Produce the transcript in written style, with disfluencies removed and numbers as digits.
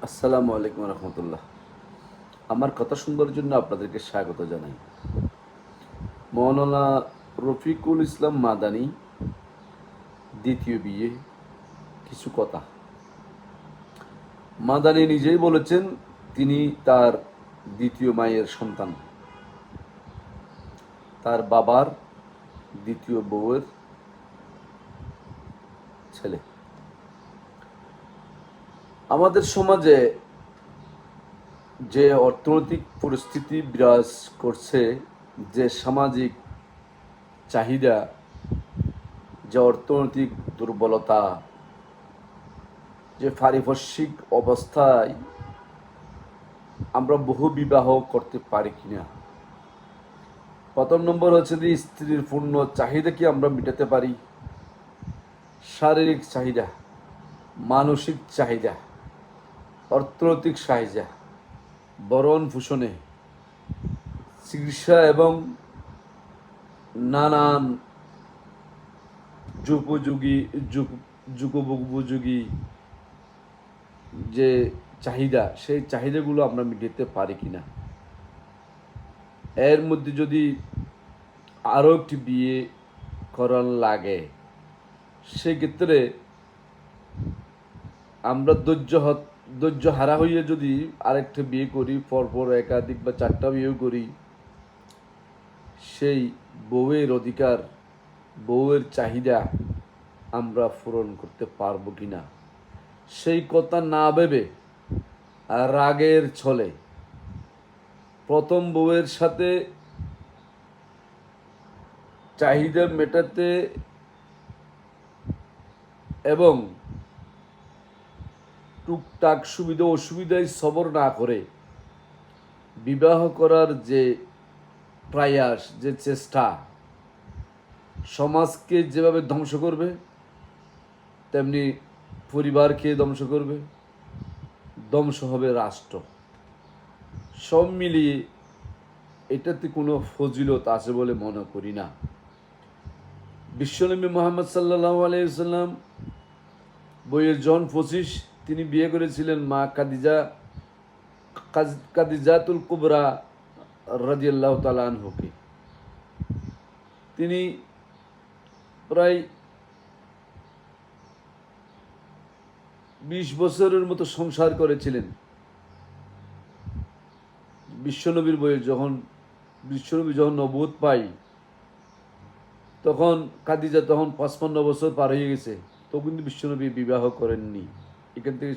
আসসালামু আলাইকুম রহমতুল্লাহ। আমার কথা শুনবার জন্য আপনাদেরকে স্বাগত জানাই। মৌলানা রফিকুল ইসলাম মাদানী দ্বিতীয় বিয়ে, কিছু কথা। মাদানী নিজেই বলেছেন তিনি তার দ্বিতীয় মায়ের সন্তান, তার বাবার দ্বিতীয় বউয়ের ছেলে। আমাদের সমাজে যে অর্থনৈতিক পরিস্থিতি বিরাজ করছে, যে সামাজিক চাহিদা, যে অর্থনৈতিক দুর্বলতা, যে পারিপার্শ্বিক অবস্থায় আমরা বহু বিবাহ করতে পারি কিনা। প্রথম নম্বর হচ্ছে যে স্ত্রীর পূর্ণ চাহিদা কি আমরা মেটাতে পারি। শারীরিক চাহিদা, মানসিক চাহিদা, অর্থনৈতিক চাহিদা, ভরণ পোষণে, চিকিৎসা এবং নানান যুগোপযোগী যে চাহিদা, সেই চাহিদাগুলো আমরা মেটাতে পারি কিনা। এর মধ্যে যদি আরও একটি বিয়ে করার লাগে, সেক্ষেত্রে আমরা ধৈর্য হারা হইয়া যদি আরেকটা বিয়ে করি, পরপর একাধিক বা চারটা বিয়েও করি, সেই বউয়ের অধিকার, বউয়ের চাহিদা আমরা পূরণ করতে পারবো কিনা, সেই কথা না ভেবে রাগের ছলে প্রথম বউয়ের সাথে চাহিদা মেটাতে এবং টুকটাক সুবিধা অসুবিধায় সবর না করে বিবাহ করার যে প্রয়াস, যে চেষ্টা, সমাজকে যেভাবে ধ্বংস করবে তেমনি পরিবারকে ধ্বংস করবে, ধ্বংস হবে রাষ্ট্র। সব মিলিয়ে এটাতে কোনো ফজিলত আছে বলে মনে করি না। বিশ্বনবী মুহাম্মদ সাল্লাল্লাহু আলাইহি ওয়াসাল্লাম বইয়ের জন 25 তিনি বিয়ে করেছিলেন মা কাদিজাতুল কুবরা রাদিয়াল্লাহু তাআলা আনহুকে। তিনি প্রায় 20 বছরের মতো সংসার করেছিলেন। বিশ্বনবী যখন নবুয়ত পাই, তখন খাদিজা তখন 55 বছর পার হয়ে গেছে, তখন কিন্তু বিশ্বনবী বিবাহ করেননি। এখান থেকে